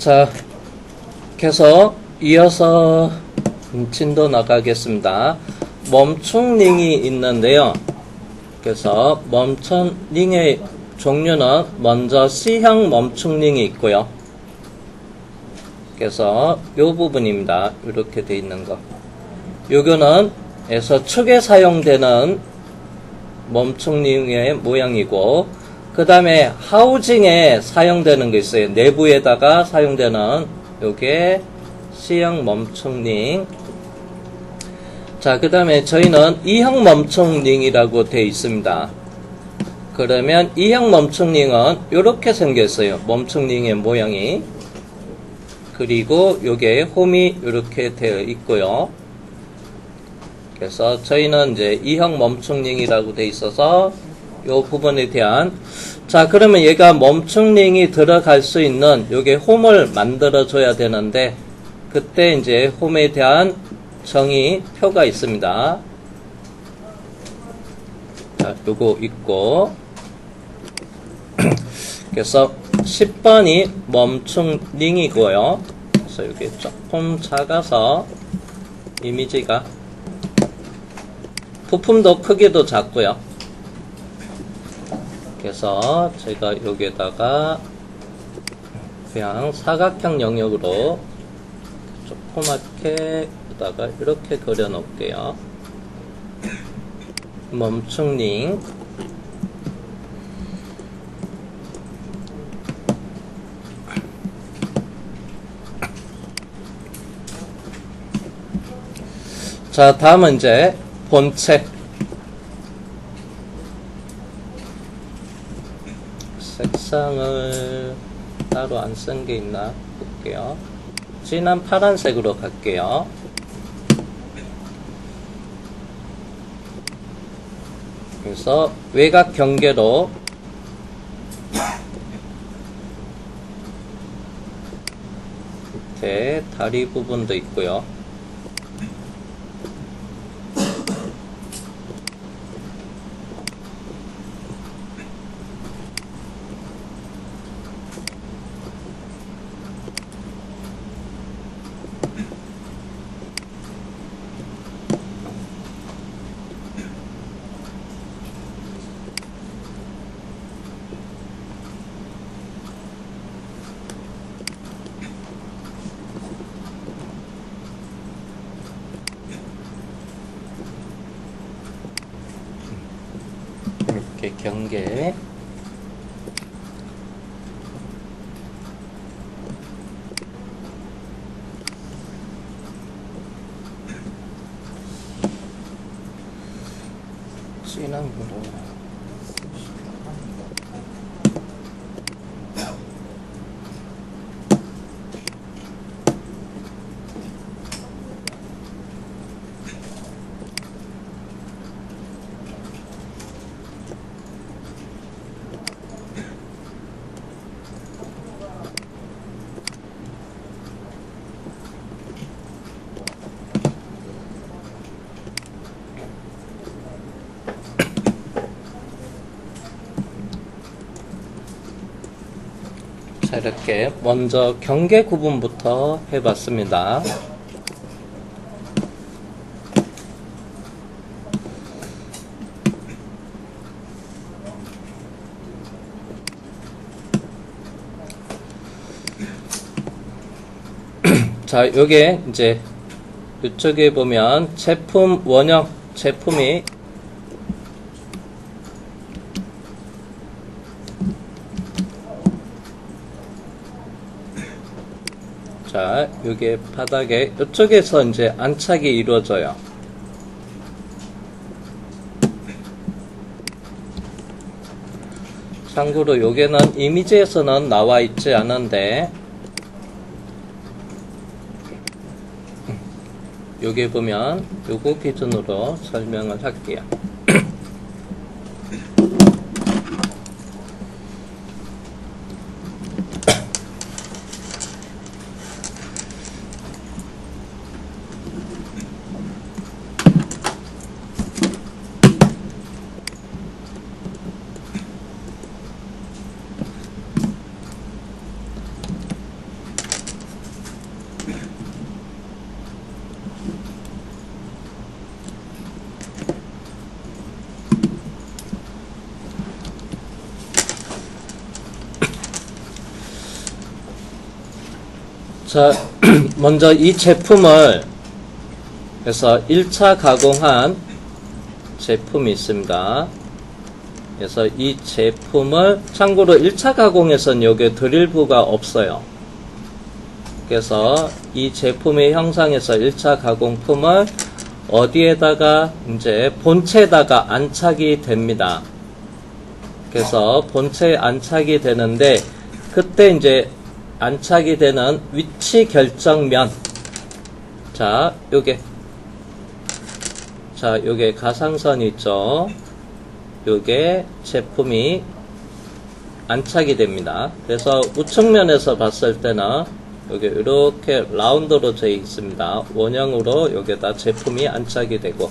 자, 계속 이어서 진도 나가겠습니다. 멈춤링이 있는데요. 그래서 멈춤링의 종류는 먼저 C형 멈춤링이 있고요. 그래서 이 부분입니다. 이렇게 되어 있는 거. 요거는 에서 축에 사용되는 멈춤링의 모양이고, 그 다음에 하우징에 사용되는 게 있어요. 내부에다가 사용되는 요게 C형 멈춤링. 자, 그 다음에 저희는 E형 멈춤링이라고 되어 있습니다. 그러면 E형 멈춤링은 이렇게 생겼어요. 멈춤링의 모양이. 그리고 요게 홈이 이렇게 되어 있고요. 그래서 저희는 이제 E형 멈춤링이라고 되어 있어서 요 부분에 대한, 자, 그러면 얘가 멈춤링이 들어갈 수 있는 요게 홈을 만들어 줘야 되는데, 그때 이제 홈에 대한 정의 표가 있습니다. 자, 요거 있고, 그래서 10번이 멈춤링이고요. 그래서 이게 조금 작아서 이미지가, 부품도 크기도 작고요. 그래서 제가 여기에다가 그냥 사각형 영역으로 조그맣게 다가 이렇게 그려 놓을게요. 멈춤링. 자, 다음은 이제 본체. 색상을 따로 안 쓴 게 있나 볼게요. 진한 파란색으로 갈게요. 그래서 외곽 경계로 밑에 다리 부분도 있고요. 이렇게 경계. 진한 거로. 자, 이렇게 먼저 경계 구분부터 해봤습니다. 자, 요게 이제 이쪽에 보면 제품 원형 제품이 자, 요게 바닥에 이쪽에서 이제 안착이 이루어져요. 참고로 요게는 이미지에서는 나와 있지 않은데, 요게 보면 요거 기준으로 설명을 할게요. 자, 먼저 이 제품을 그래서 1차 가공한 제품이 있습니다. 그래서 이 제품을 참고로 1차 가공에서는 여기 드릴부가 없어요. 그래서 이 제품의 형상에서 1차 가공품을 어디에다가 이제 본체에다가 안착이 됩니다. 그래서 본체에 안착이 되는데 그때 이제 안착이 되는 위치 결정면 자 요게 가상선이 있죠. 요게 제품이 안착이 됩니다. 그래서 우측면에서 봤을 때는 여기 이렇게 라운드로 되어 있습니다. 원형으로 여기다 제품이 안착이 되고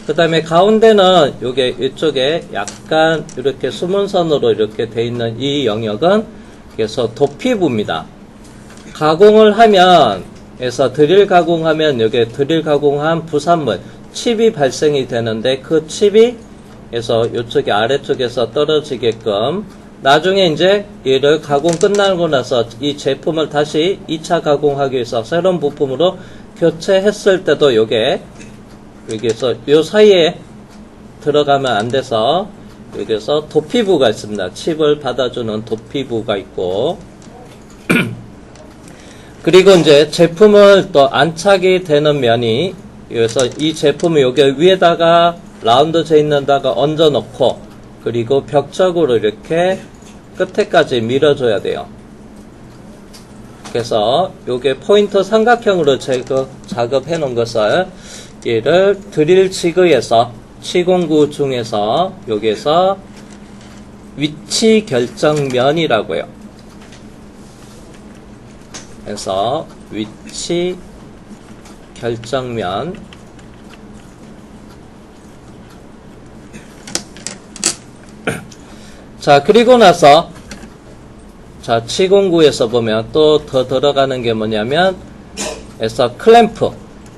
그 다음에 가운데는 요게 이쪽에 약간 이렇게 수문선으로 이렇게 되어 있는 이 영역은 그래서 도피부입니다. 가공을 하면 그래서 드릴 가공하면 여기 드릴 가공한 부산물 칩이 발생이 되는데 그 칩이 그래서 이쪽에 아래쪽에서 떨어지게끔 나중에 이제 얘를 가공 끝나고 나서 이 제품을 다시 2차 가공하기 위해서 새로운 부품으로 교체했을 때도 요게 여기서 요 사이에 들어가면 안 돼서 여기서 도피부가 있습니다. 칩을 받아주는 도피부가 있고 그리고 이제 제품을 또 안착이 되는 면이 그래서 이 제품을 여기 위에다가 라운드 재 있는다가 얹어 놓고 그리고 벽적으로 이렇게 끝에까지 밀어줘야 돼요. 그래서 요게 포인트 삼각형으로 작업해 놓은 것을 얘를 드릴 지그에서 시공구 중에서 여기에서 위치 결정면이라고 해요. 그래서 위치 결정면 자 그리고 나서 자 시공구에서 보면 또 더 들어가는 게 뭐냐면 그래서 클램프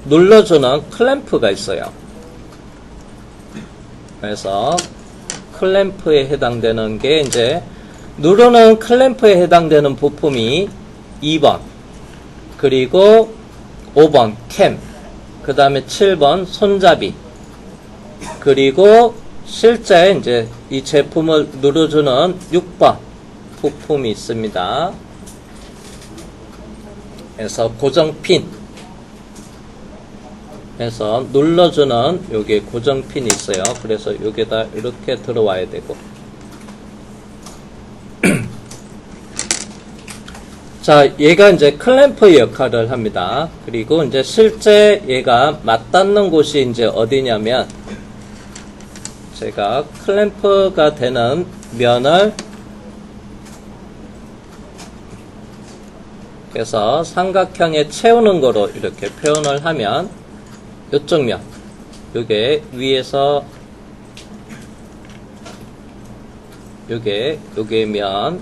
눌러주는 클램프가 있어요. 그래서 클램프에 해당되는 게 이제 누르는 클램프에 해당되는 부품이 2번 그리고 5번 캠 그 다음에 7번 손잡이 그리고 실제 이제 이 제품을 누르주는 6번 부품이 있습니다. 그래서 고정핀 그래서 눌러주는 여기에 고정핀이 있어요. 그래서 여기다 이렇게 들어와야 되고 자 얘가 이제 클램프의 역할을 합니다. 그리고 이제 실제 얘가 맞닿는 곳이 이제 어디냐면 제가 클램프가 되는 면을 그래서 삼각형에 채우는 거로 이렇게 표현을 하면 이쪽 면 요게 위에서 요게 면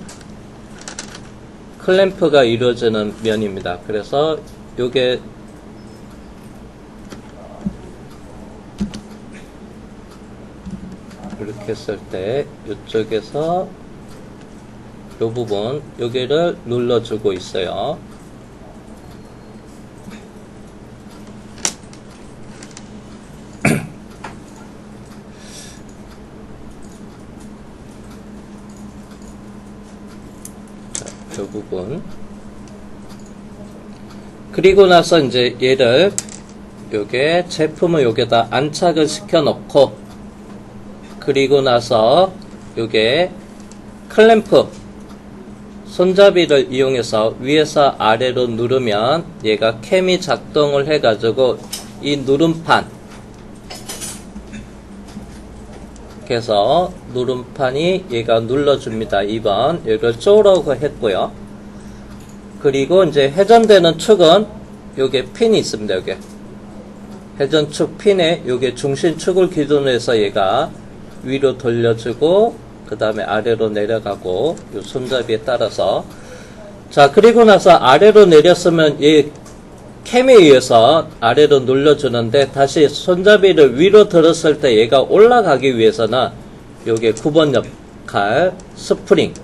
클램프가 이루어지는 면입니다. 그래서 요게 이렇게 했을 때 이쪽에서 요 부분 여기를 눌러주고 있어요. 자, 요 부분 그리고 나서 이제 얘를 요게 제품을 여기다 안착을 시켜 놓고 그리고 나서 요게 클램프 손잡이를 이용해서 위에서 아래로 누르면 얘가 캠이 작동을 해가지고 이 누름판 그래서 누름판이 얘가 눌러줍니다. 2번 이걸 쪼라고 했고요. 그리고 이제 회전되는 축은 요게 핀이 있습니다. 요게 회전축 핀에 요게 중심축을 기준으로 해서 얘가 위로 돌려주고 그 다음에 아래로 내려가고 요 손잡이에 따라서 자 그리고 나서 아래로 내렸으면 이 캠에 의해서 아래로 눌러주는데 다시 손잡이를 위로 들었을 때 얘가 올라가기 위해서는 요게 9번 역할 스프링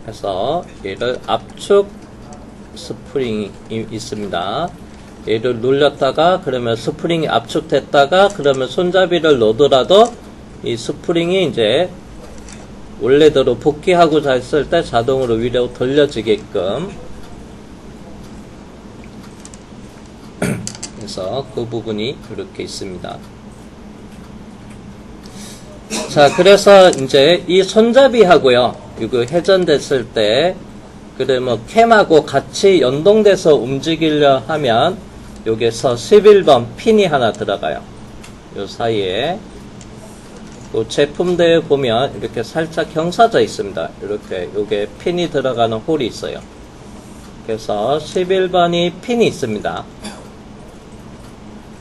해서 얘를 압축 스프링이 있습니다. 얘를 눌렸다가 그러면 스프링이 압축됐다가 그러면 손잡이를 놓더라도 이 스프링이 이제 원래대로 복귀하고자 했을 때 자동으로 위로 돌려지게끔 그래서 그 부분이 이렇게 있습니다. 자, 그래서 이제 이 손잡이하고요, 이거 회전됐을 때, 그러면 캠하고 같이 연동돼서 움직이려 하면, 여기서 11번 핀이 하나 들어가요. 요 사이에. 그 제품대에 보면 이렇게 살짝 경사져 있습니다. 이렇게, 요게 핀이 들어가는 홀이 있어요. 그래서 11번이 핀이 있습니다.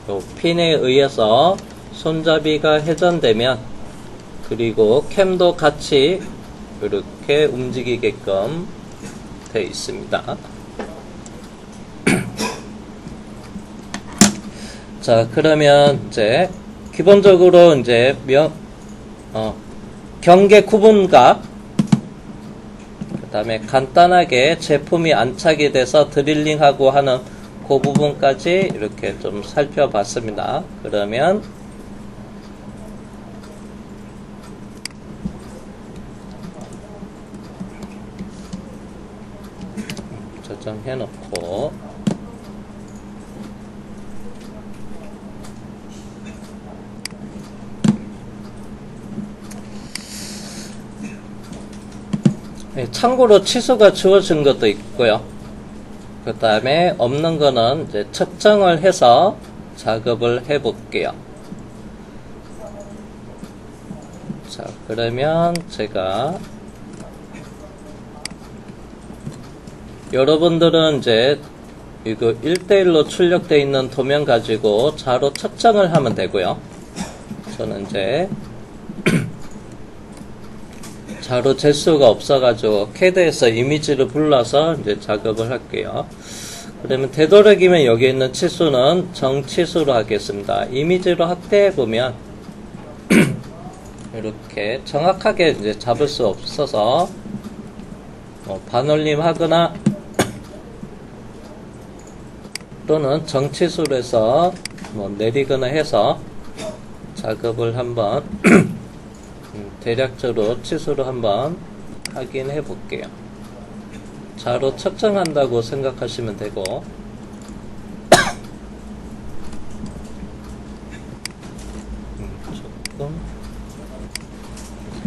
요 핀에 의해서 손잡이가 회전되면 그리고 캠도 같이 이렇게 움직이게끔 되어 있습니다. 자, 그러면 이제 기본적으로 이제 경계 구분각, 그 다음에 간단하게 제품이 안착이 돼서 드릴링하고 하는 그 부분까지 이렇게 좀 살펴봤습니다. 그러면 저장해 놓고 참고로 치수가 주어진 것도 있고요. 그 다음에 없는 거는 이제 측정을 해서 작업을 해 볼게요. 자, 그러면 제가 여러분들은 이제 이거 1대1로 출력되어 있는 도면 가지고 자로 측정을 하면 되고요. 저는 이제 자로 잴 수가 없어가지고 캐드에서 이미지를 불러서 이제 작업을 할게요. 그러면 되도록이면 여기 있는 치수는 정치수로 하겠습니다. 이미지로 확대해 보면 이렇게 정확하게 이제 잡을 수 없어서 반올림 하거나 또는 정치수로 해서 내리거나 해서 작업을 한번 대략적으로 치수로 한번 확인해 볼게요. 자로 측정한다고 생각하시면 되고 조금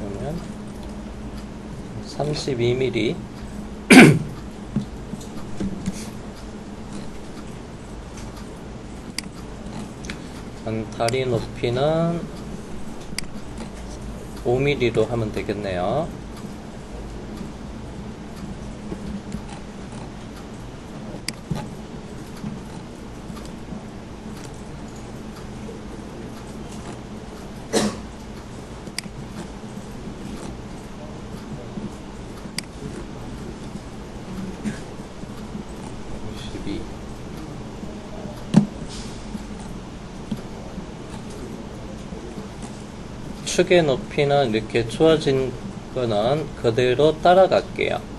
보면 32mm 다리 높이는 5mm로 하면 되겠네요. 축의 높이는 이렇게 주어진 거는 그대로 따라갈게요.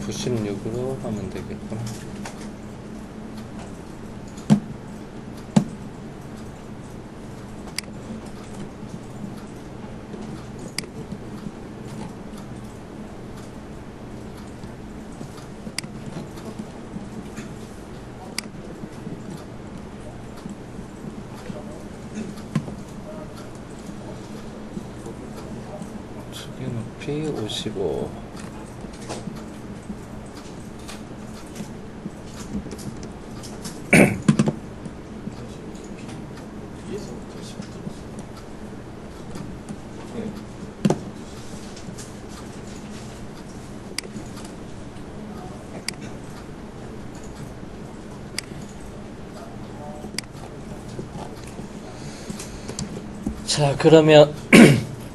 (96으로) 하면 되겠구나. 높이 55. 자, 그러면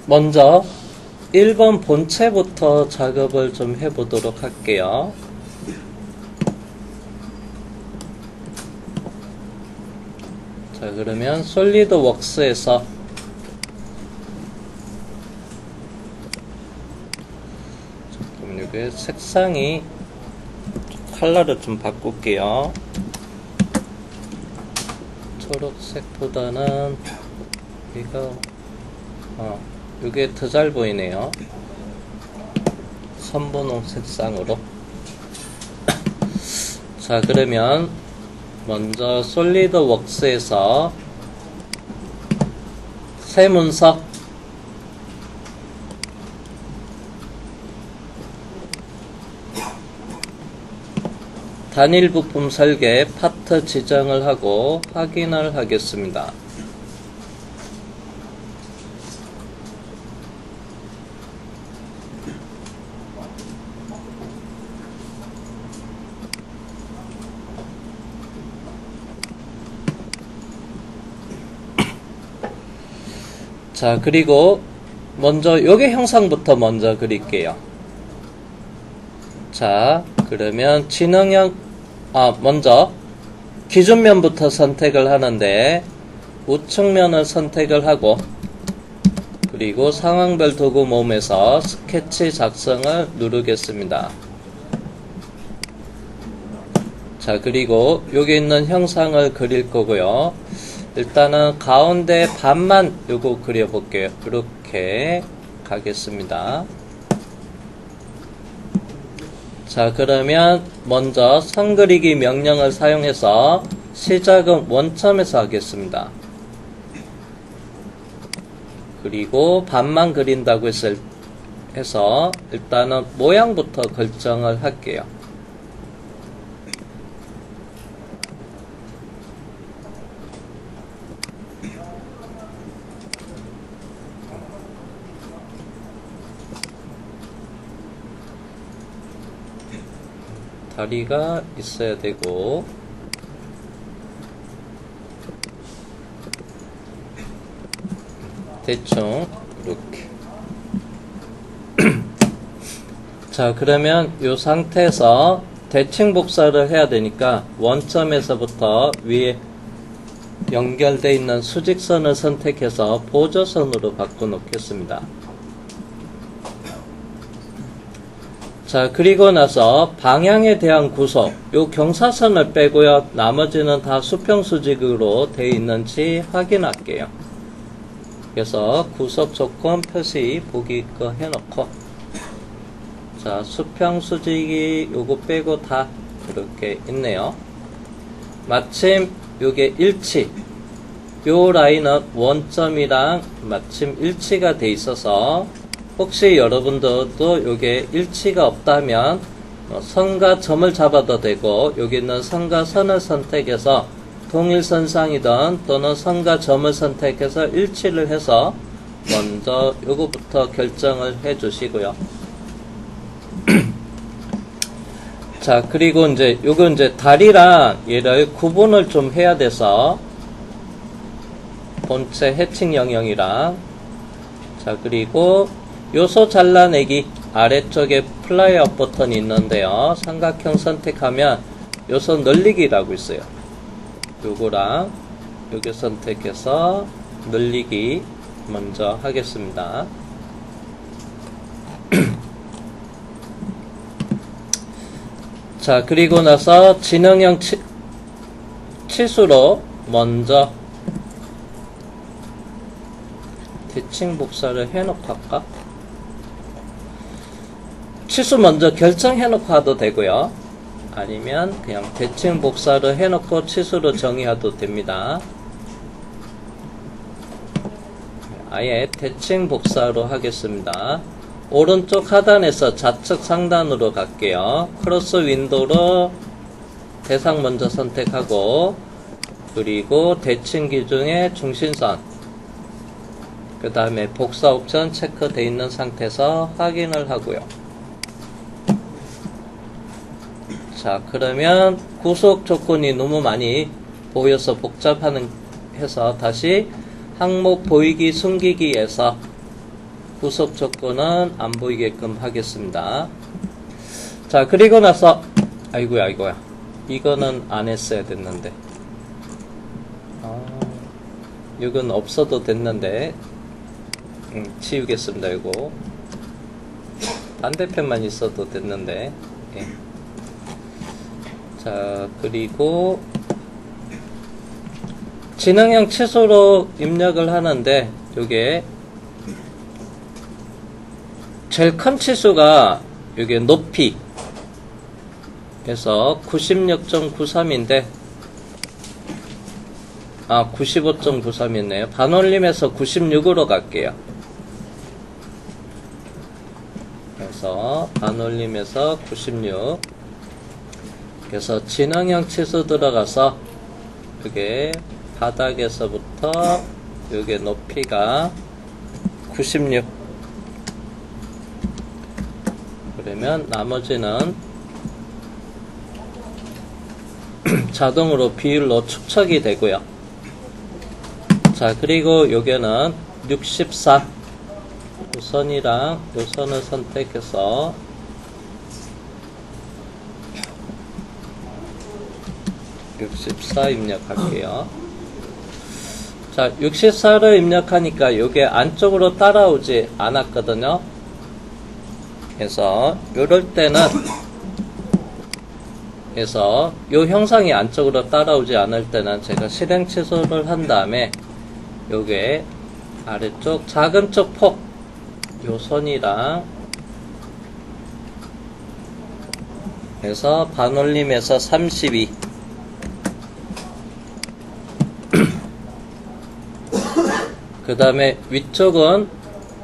먼저 1번 본체부터 작업을 좀 해보도록 할게요. 자, 그러면 솔리드웍스에서 그럼 여기 색상이 컬러를 좀 바꿀게요. 초록색보다는 이게 더 잘 보이네요. 선분홍 색상으로. 자, 그러면 먼저 솔리드웍스에서 새 문서 단일 부품 설계 파트 지정을 하고 확인을 하겠습니다. 자, 그리고 먼저 요게 형상부터 먼저 그릴게요. 자, 그러면 진행형 먼저 기준면부터 선택을 하는데 우측면을 선택을 하고 그리고 상황별 도구 모음에서 스케치 작성을 누르겠습니다. 자, 그리고 여기 있는 형상을 그릴 거고요. 일단은 가운데 반만 요거 그려볼게요. 이렇게 가겠습니다. 자, 그러면 먼저 선 그리기 명령을 사용해서 시작은 원점에서 하겠습니다. 그리고 반만 그린다고 해서 일단은 모양부터 결정을 할게요. 다리가 있어야 되고 대충 이렇게 자, 그러면 이 상태에서 대칭 복사를 해야 되니까 원점에서부터 위에 연결되어 있는 수직선을 선택해서 보조선으로 바꿔 놓겠습니다. 자, 그리고 나서 방향에 대한 구속, 요 경사선을 빼고요. 나머지는 다 수평수직으로 되어 있는지 확인할게요. 그래서 구속 조건 표시 보기 거 해놓고, 자, 수평수직이 요거 빼고 다 이렇게 있네요. 마침 요게 일치, 요 라인은 원점이랑 마침 일치가 돼 있어서 혹시 여러분들도 요게 일치가 없다면 선과 점을 잡아도 되고 여기 있는 선과 선을 선택해서 동일선상이든 또는 선과 점을 선택해서 일치를 해서 먼저 요거부터 결정을 해 주시고요. 자, 그리고 이제 요거 이제 다리랑 얘를 구분을 좀 해야 돼서 본체 해칭 영역이랑 자, 그리고 요소 잘라내기 아래쪽에 플라이업 버튼이 있는데요. 삼각형 선택하면 요소 늘리기라고 있어요. 요거랑 여기 선택해서 늘리기 먼저 하겠습니다. 자, 그리고 나서 진행형 치수로 먼저 대칭 복사를 해놓고 할까? 치수 먼저 결정해놓고 하도 되고요. 아니면 그냥 대칭 복사를 해놓고 치수로 정의해도 됩니다. 아예 대칭 복사로 하겠습니다. 오른쪽 하단에서 좌측 상단으로 갈게요. 크로스 윈도우로 대상 먼저 선택하고, 그리고 대칭 기준의 중심선, 그 다음에 복사 옵션 체크되어 있는 상태에서 확인을 하고요. 자, 그러면 구속 조건이 너무 많이 보여서 복잡하는 해서 다시 항목 보이기 숨기기에서 구속 조건은 안 보이게끔 하겠습니다. 자, 그리고 나서 아이고야 이거는 안 했어야 됐는데, 이건 없어도 됐는데, 치우겠습니다. 이거 반대편만 있어도 됐는데. 예. 자, 그리고 진행형 치수로 입력을 하는데, 요게 제일 큰 치수가 요게 높이 그래서 96.93인데 95.93이네요. 반올림에서 96으로 갈게요. 그래서 반올림에서 96. 그래서 진행형 치수 들어가서 이게 바닥에서부터 이게 높이가 96. 그러면 나머지는 자동으로 비율로 축척이 되고요. 자, 그리고 여기는 64. 이 선이랑 이 선을 선택해서 64 입력할게요. 자, 64를 입력하니까 이게 안쪽으로 따라오지 않았거든요. 그래서 이럴 때는 그래서 요 형상이 안쪽으로 따라오지 않을 때는 제가 실행 취소를 한 다음에 요게 아래쪽 작은 쪽 폭 요 선이랑 해서 반올림에서 32. 그 다음에 위쪽은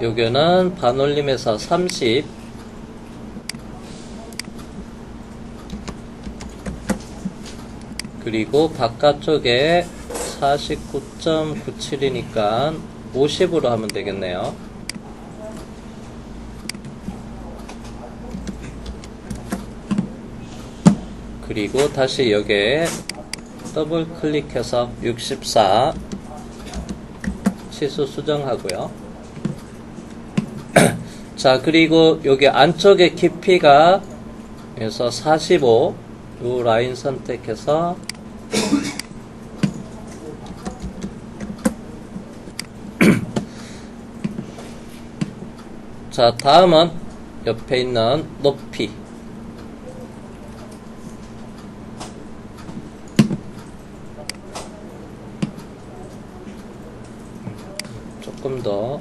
여기는 반올림에서 30. 그리고 바깥쪽에 49.97이니까 50으로 하면 되겠네요. 그리고 다시 여기에 더블 클릭해서 64 치수 수정하고요. 자, 그리고 여기 안쪽에 깊이가 그래서 45 요 라인 선택해서 자, 다음은 옆에 있는 높이 조금 더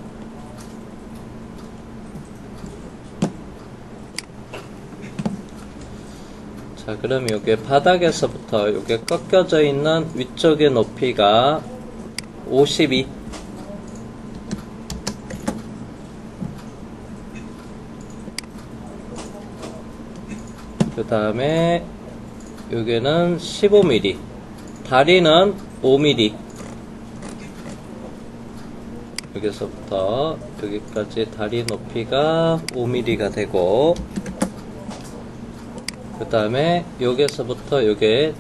자, 그럼 요게 바닥에서부터 요게 꺾여져 있는 위쪽의 높이가 52. 그 다음에 요게는 15mm. 다리는 5mm. 여기서부터 여기까지 다리 높이가 5mm가 되고, 그 다음에 여기서부터 요게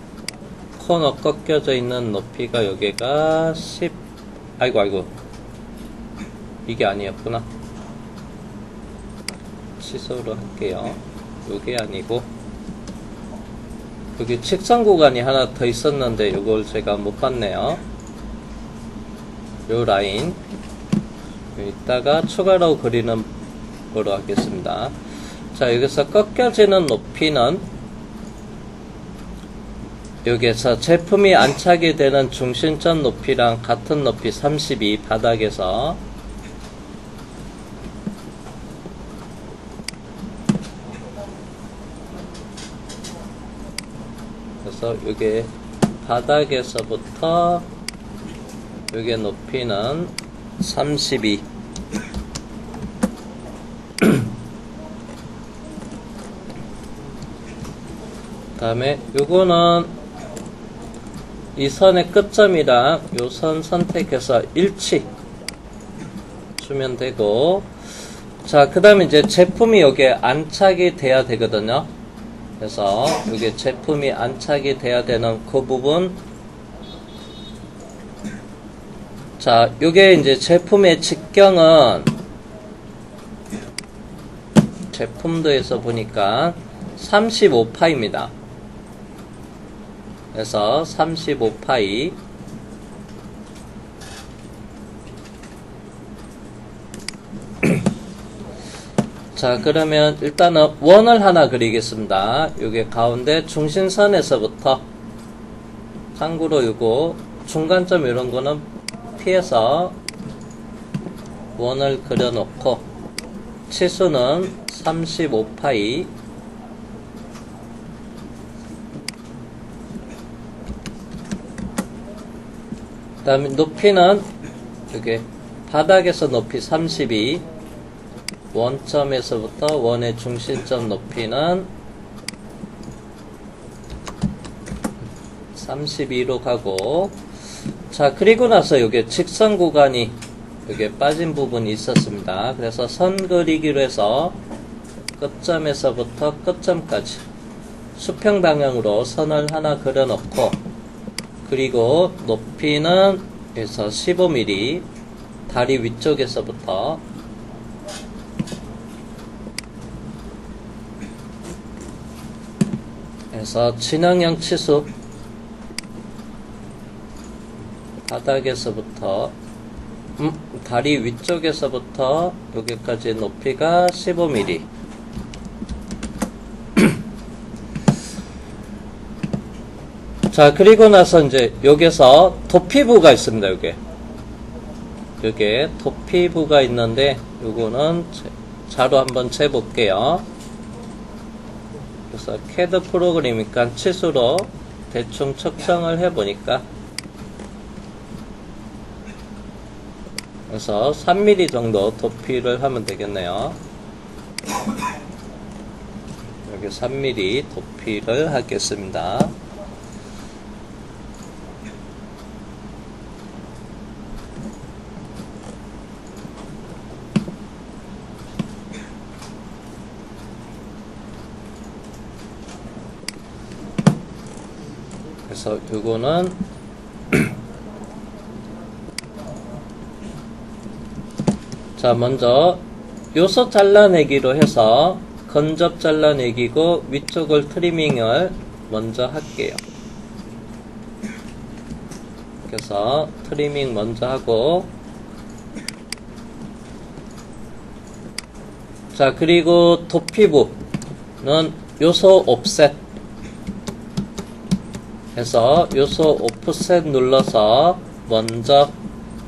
코너 꺾여져 있는 높이가 여기가 10. 아이고 이게 아니었구나. 취소로 할게요. 요게 아니고 여기 책상 구간이 하나 더 있었는데 요걸 제가 못 봤네요. 요 라인 이따가 추가로 그리는 거로 하겠습니다. 자, 여기서 꺾여지는 높이는 여기에서 제품이 안착이 되는 중심점 높이랑 같은 높이 32 바닥에서 그래서 여기 바닥에서부터 여기 높이는 32 다음에 요거는 이 선의 끝점이랑 요 선 선택해서 일치 주면 되고, 자, 그 다음에 이제 제품이 여기에 안착이 돼야 되거든요. 그래서 여기 제품이 안착이 돼야 되는 그 부분. 자, 요게 이제 제품의 직경은 제품도에서 보니까 35파입니다. 그래서 35파이. 자, 그러면 일단은 원을 하나 그리겠습니다. 요게 가운데 중심선에서부터, 참고로 요거 중간점 이런 거는 피해서 원을 그려놓고, 치수는 35파이. 그 다음에 높이는 이렇게 바닥에서 높이 32, 원점에서부터 원의 중심점 높이는 32로 가고, 자, 그리고 나서 여기 직선 구간이 여기 빠진 부분이 있었습니다. 그래서 선 그리기로 해서 끝점에서부터 끝점까지 수평 방향으로 선을 하나 그려놓고, 그리고 높이는 그래서 15mm, 다리 위쪽에서부터 해서 진앙형 치수 바닥에서부터 다리 위쪽에서부터 여기까지 높이가 15mm. 자, 그리고 나서 이제 여기서 도피부가 있습니다. 요게 도피부가 있는데, 요거는 자로 한번 재볼게요. 그래서 CAD 프로그램이니까 치수로 대충 측정을 해보니까, 그래서 3mm 정도 도피를 하면 되겠네요. 여기 3mm 도피를 하겠습니다. 그래서 요거는 자, 먼저 요소 잘라내기로 해서 건접 잘라내기고, 위쪽을 트리밍을 먼저 할게요. 그래서 트리밍 먼저 하고, 자, 그리고 도피부는 요소 옵셋 해서 요소 오프셋 눌러서 먼저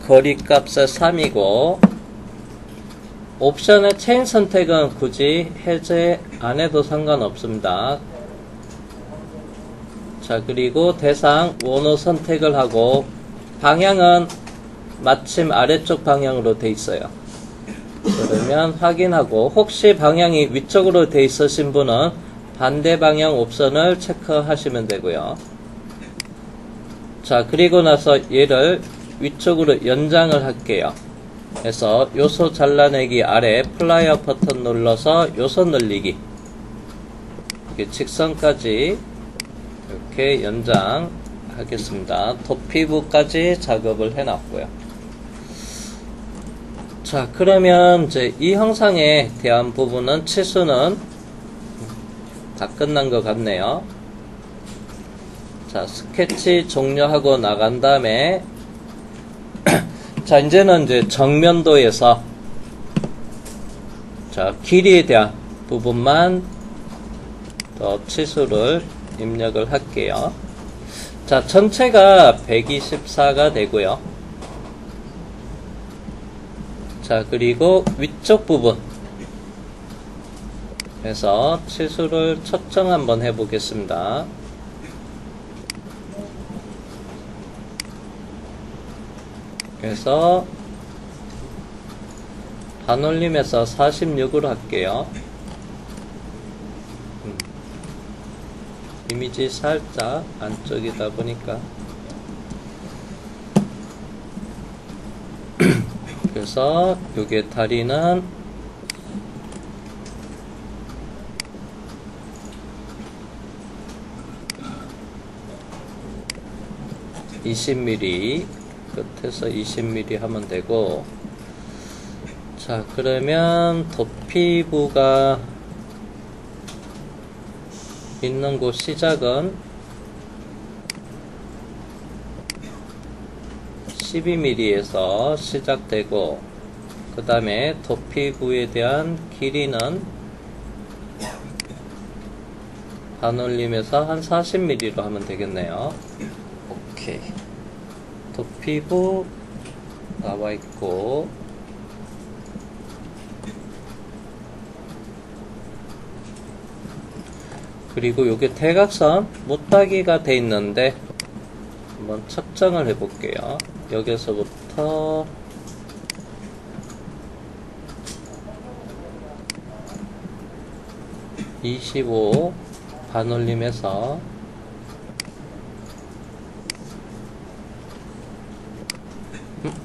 거리 값의 3이고, 옵션의 체인 선택은 굳이 해제 안 해도 상관없습니다. 자, 그리고 대상 원호 선택을 하고, 방향은 마침 아래쪽 방향으로 돼 있어요. 그러면 확인하고, 혹시 방향이 위쪽으로 돼 있으신 분은 반대 방향 옵션을 체크하시면 되고요. 자, 그리고 나서 얘를 위쪽으로 연장을 할게요. 그래서 요소 잘라내기 아래 플라이어 버튼 눌러서 요소 늘리기, 이렇게 직선까지 이렇게 연장하겠습니다. 도피부까지 작업을 해놨고요. 자, 그러면 이제 이 형상에 대한 부분은 치수는 다 끝난 것 같네요. 자, 스케치 종료하고 나간 다음에 자, 이제는 이제 정면도에서 자, 길이에 대한 부분만 더 치수를 입력을 할게요. 자, 전체가 124가 되고요. 자, 그리고 위쪽 부분 해서 치수를 측정 한번 해보겠습니다. 그래서 반올림해서 46으로 할게요. 이미지 살짝 안쪽이다 보니까 그래서 요게 다리는 20mm 끝에서 20mm 하면 되고, 자 그러면 도피부가 있는 곳 시작은 12mm에서 시작되고, 그 다음에 도피부에 대한 길이는 반올림에서 한 40mm로 하면 되겠네요. 오케이. 도피부 나와 있고, 그리고 요게 대각선 못따기가 돼 있는데 한번 측정을 해 볼게요. 여기서부터 (25) 반올림에서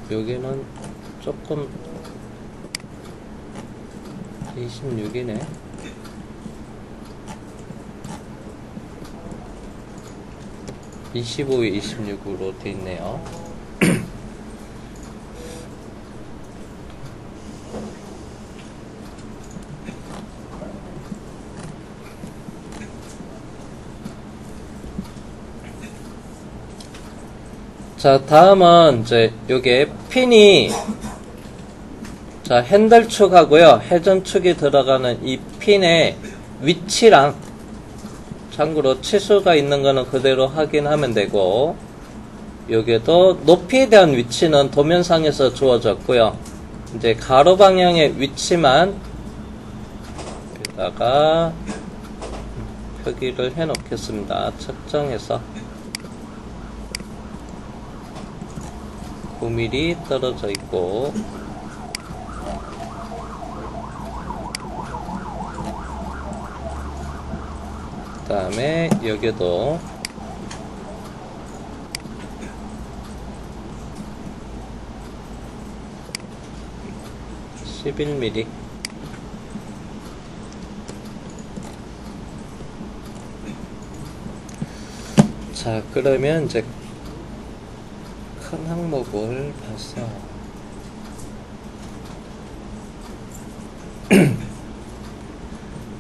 여기는 조금 26이네. (25에 26으로 돼 있네요. 자, 다음은 이제 요게 핀이, 자 핸들축하고요 회전축이 들어가는 이 핀의 위치랑, 참고로 치수가 있는 거는 그대로 확인하면 되고, 여기에도 높이에 대한 위치는 도면상에서 주어졌고요. 이제 가로 방향의 위치만 여기다가 표기를 해 놓겠습니다. 측정해서 9mm 떨어져 있고, 그 다음에 여기도 (11mm) 자 그러면 이제 큰 항목을 봐서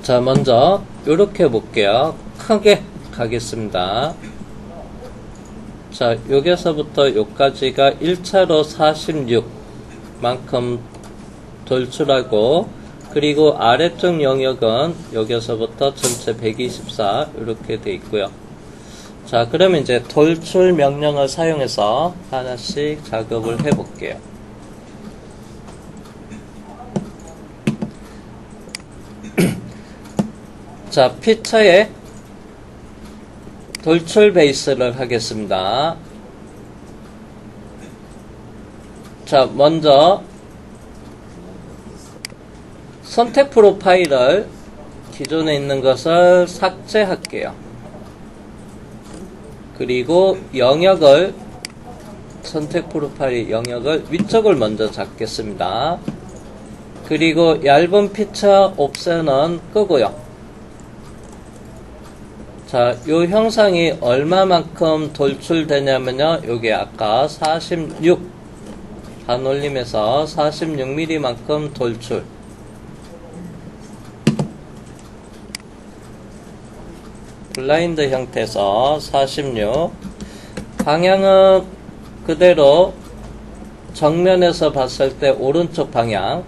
자 먼저 요렇게 볼게요. 크게 가겠습니다. 자 여기서부터 요까지가 1차로 46만큼 돌출하고, 그리고 아래쪽 영역은 여기서부터 전체 124 이렇게 돼 있고요. 자 그러면 이제 돌출 명령을 사용해서 하나씩 작업을 해 볼게요. 자 피처에 돌출 베이스를 하겠습니다. 자 먼저 선택 프로파일을, 기존에 있는 것을 삭제할게요. 그리고 영역을, 선택 프로파일 영역을 위쪽을 먼저 잡겠습니다. 그리고 얇은 피처 옵션은 끄고요. 자, 요 형상이 얼마만큼 돌출되냐면요, 요게 아까 46 반올림에서 46mm만큼 돌출. 블라인드 형태에서 46. 방향은 그대로 정면에서 봤을 때 오른쪽 방향으로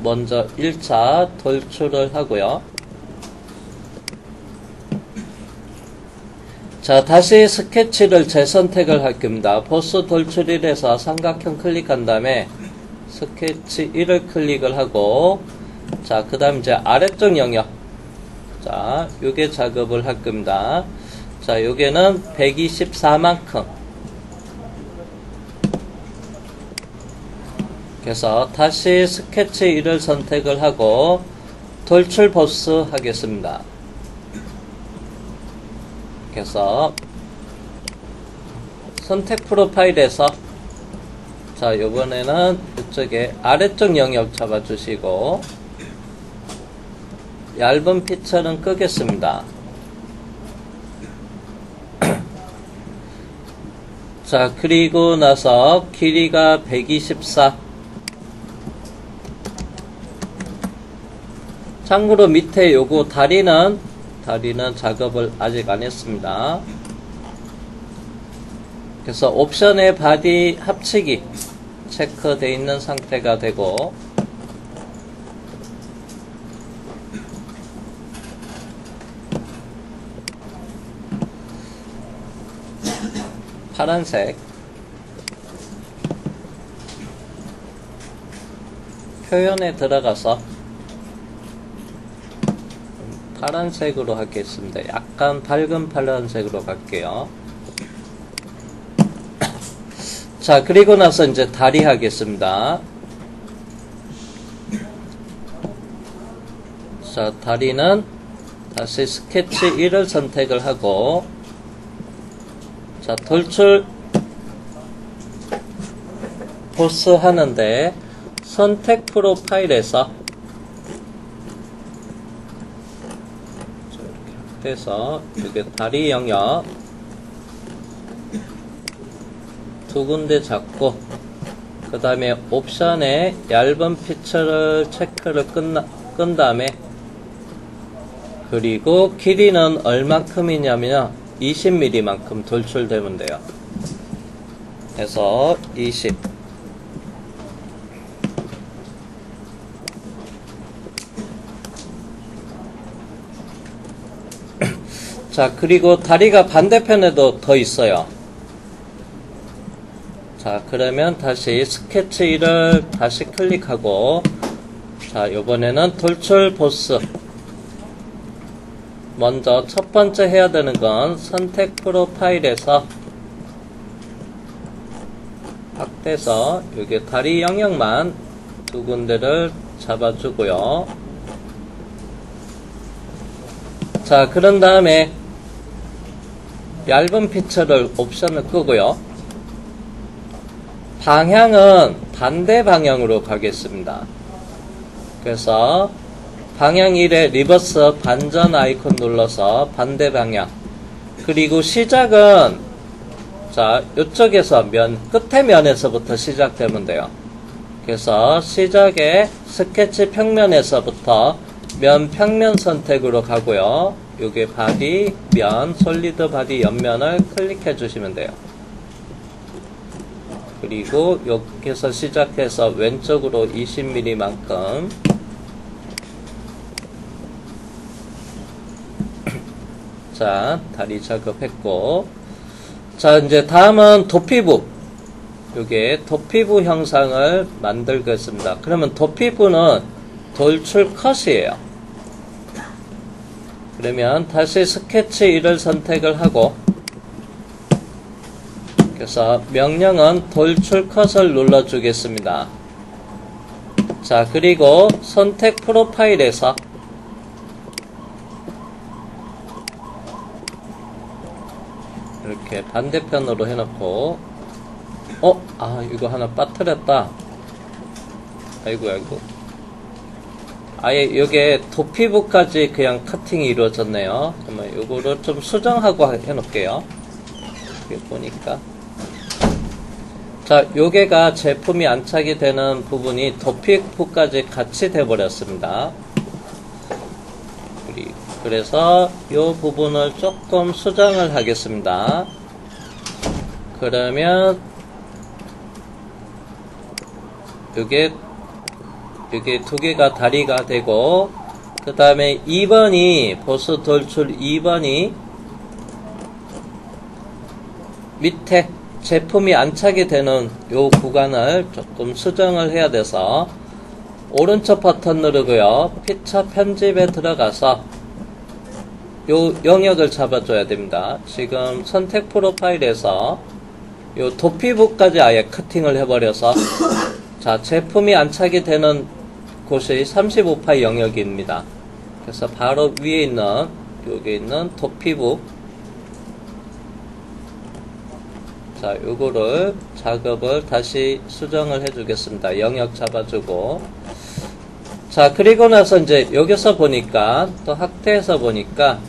먼저 1차 돌출을 하고요. 자, 다시 스케치를 재선택을 할 겁니다. 보스 돌출일에서 삼각형 클릭한 다음에 스케치 1을 클릭을 하고, 자, 그 다음 이제 아래쪽 영역. 자, 요게 작업을 할 겁니다. 자, 요게는 124만큼. 그래서 다시 스케치 1을 선택을 하고, 돌출 보스 하겠습니다. 그래서 선택 프로파일에서 자, 요번에는 이쪽에 아래쪽 영역 잡아주시고 얇은 피처는 끄겠습니다. 자, 그리고 나서 길이가 124. 참고로 밑에 요거 다리는 작업을 아직 안 했습니다. 그래서 옵션의 바디 합치기 체크되어 있는 상태가 되고, 파란색 표현에 들어가서 파란색으로 하겠습니다. 약간 밝은 파란색으로 갈게요. 자, 그리고 나서 이제 다리 하겠습니다. 자, 다리는 다시 스케치 1을 선택을 하고, 자, 돌출 보스 하는데 선택 프로파일에서 이렇게 해서 이게 다리 영역 두 군데 잡고, 그 다음에 옵션에 얇은 피처를 체크를 끈 다음에, 그리고 길이는 얼마큼이냐면 20mm만큼 돌출되면 돼요. 그래서 20. 자, 그리고 다리가 반대편에도 더 있어요. 자, 그러면 다시 스케치 1을 다시 클릭하고, 자, 요번에는 돌출 보스. 먼저 첫 번째 해야 되는 건 선택 프로파일에서 확대해서 여기 다리 영역만 두 군데를 잡아주고요. 자, 그런 다음에 얇은 피처를 옵션을 끄고요. 방향은 반대 방향으로 가겠습니다. 그래서 방향 1에 리버스 반전 아이콘 눌러서 반대 방향. 그리고 시작은 자, 이쪽에서 끝에 면에서부터 시작되면 돼요. 그래서 시작에 스케치 평면에서부터 면 평면 선택으로 가고요. 요게 바디, 면, 솔리드 바디 옆면을 클릭해 주시면 돼요. 그리고 여기서 시작해서 왼쪽으로 20mm만큼 자, 다리 작업했고, 자, 이제 다음은 도피부. 요게 도피부 형상을 만들겠습니다. 그러면 도피부는 돌출 컷이에요. 그러면 다시 스케치 1을 선택을 하고, 그래서 명령은 돌출 컷을 눌러주겠습니다. 자, 그리고 선택 프로파일에서 이렇게 반대편으로 해놓고, 이거 하나 빠뜨렸다. 아이고. 아예 요게 도피부까지 그냥 커팅이 이루어졌네요. 그러면 요거를 좀 수정하고 해놓을게요. 이렇게 보니까. 자, 요게가 제품이 안착이 되는 부분이 도피부까지 같이 돼버렸습니다. 그래서 요 부분을 조금 수정을 하겠습니다. 그러면 요게 두 개가 다리가 되고, 그 다음에 2번이 보스 돌출 2번이 밑에 제품이 안착이 되는 요 구간을 조금 수정을 해야 돼서 오른쪽 버튼 누르고요. 피처 편집에 들어가서 요 영역을 잡아줘야 됩니다. 지금 선택 프로파일에서 요 도피부까지 아예 커팅을 해버려서 자, 제품이 안착이 되는 곳이 35파이 영역입니다. 그래서 바로 위에 있는 여기 있는 도피부, 자 요거를 작업을 다시 수정을 해주겠습니다. 영역 잡아주고, 자 그리고 나서 이제 여기서 보니까 또 확대해서 보니까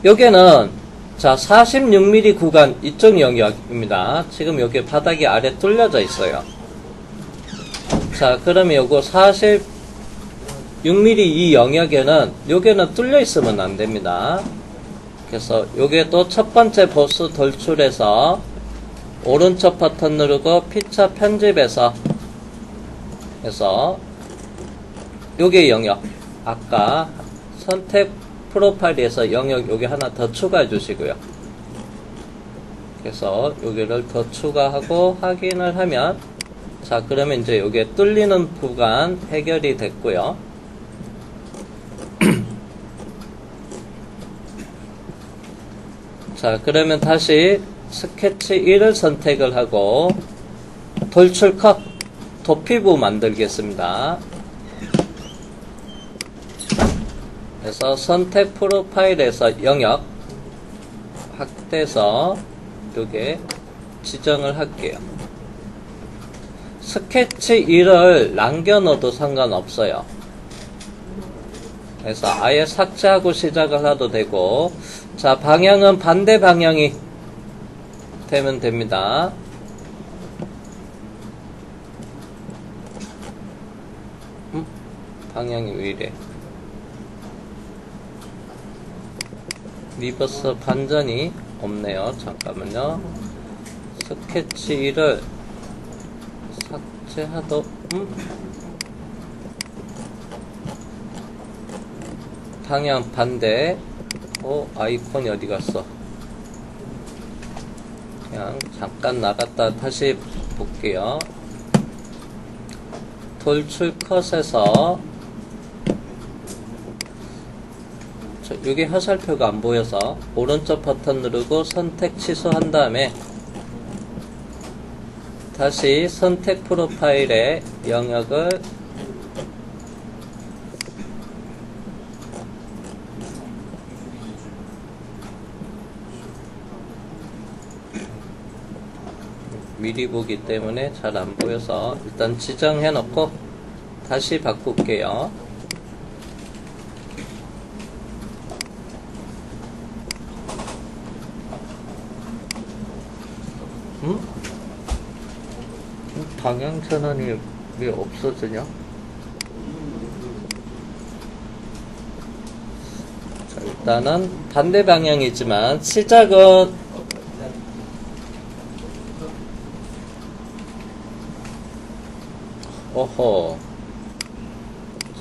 여기는 자 46mm 구간 이쪽 영역입니다. 지금 여기 바닥이 아래 뚫려져 있어요. 자 그러면 요거 46mm 이 영역에는 여기는 뚫려 있으면 안 됩니다. 그래서 요게 또 첫 번째 보스 돌출해서 오른쪽 버튼 누르고 피처 편집해서 해서 요게 영역, 아까 선택 프로파일에서 영역 요게 하나 더 추가해 주시고요. 그래서 여기를 더 추가하고 확인을 하면, 자 그러면 이제 요게 뚫리는 구간 해결이 됐고요. 자 그러면 다시 스케치 1을 선택을 하고 돌출 컷 도피부 만들겠습니다. 그래서 선택 프로파일에서 영역 확대해서 요게 지정을 할게요. 스케치 1을 남겨 넣어도 상관없어요. 그래서 아예 삭제하고 시작을 해도 되고, 자 방향은 반대 방향이 되면 됩니다. 방향이 왜 이래? 리버스 반전이 없네요. 잠깐만요. 스케치 1을 삭제하도 방향 반대. 아이콘이 어디 갔어? 그냥 잠깐 나갔다 다시 볼게요. 돌출 컷에서 여기 화살표가 안 보여서 오른쪽 버튼 누르고 선택 취소한 다음에 다시 선택 프로파일의 영역을 미리 보기 때문에 잘 안 보여서 일단 지정해 놓고 다시 바꿀게요. 방향 전환이 왜 없어지냐? 자, 일단은 반대 방향이지만 시작은 오호,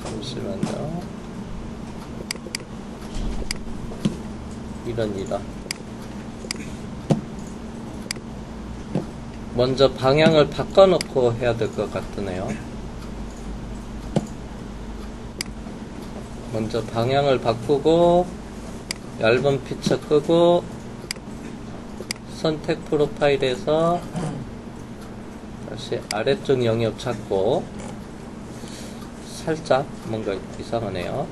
잠시만요. 이런 먼저 방향을 바꿔놓고 해야 될 것 같으네요. 먼저 방향을 바꾸고 얇은 피처 끄고 선택 프로파일에서 다시 아래쪽 영역 찾고, 살짝 뭔가 이상하네요.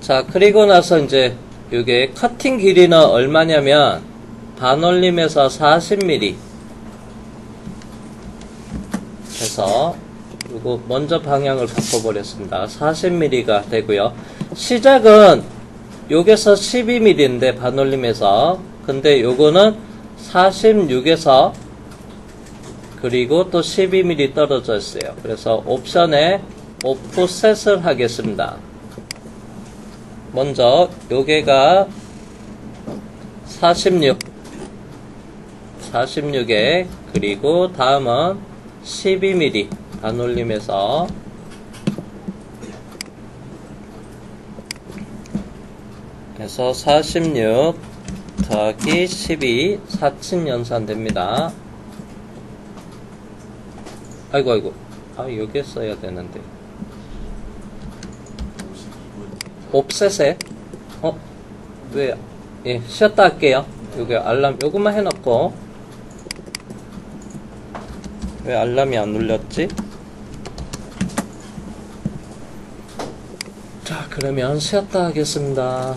자 그리고 나서 이제 이게 커팅 길이는 얼마냐면 반올림에서 40mm 해서, 그리고 먼저 방향을 바꿔버렸습니다. 40mm가 되고요. 시작은 여기서 12mm인데 반올림에서, 근데 요거는 46에서 그리고 또 12mm 떨어져 있어요. 그래서 옵션에 오프셋을 하겠습니다. 먼저 요게가 46에 그리고 다음은 12mm 반올림에서 그래서 46 더하기 12 4층 연산됩니다. 아이고 여기에 써야 되는데 옵셋에 왜 쉬었다 할게요. 여기 알람 요것만 해놓고, 왜 알람이 안 울렸지? 그러면 쉬었다 하겠습니다.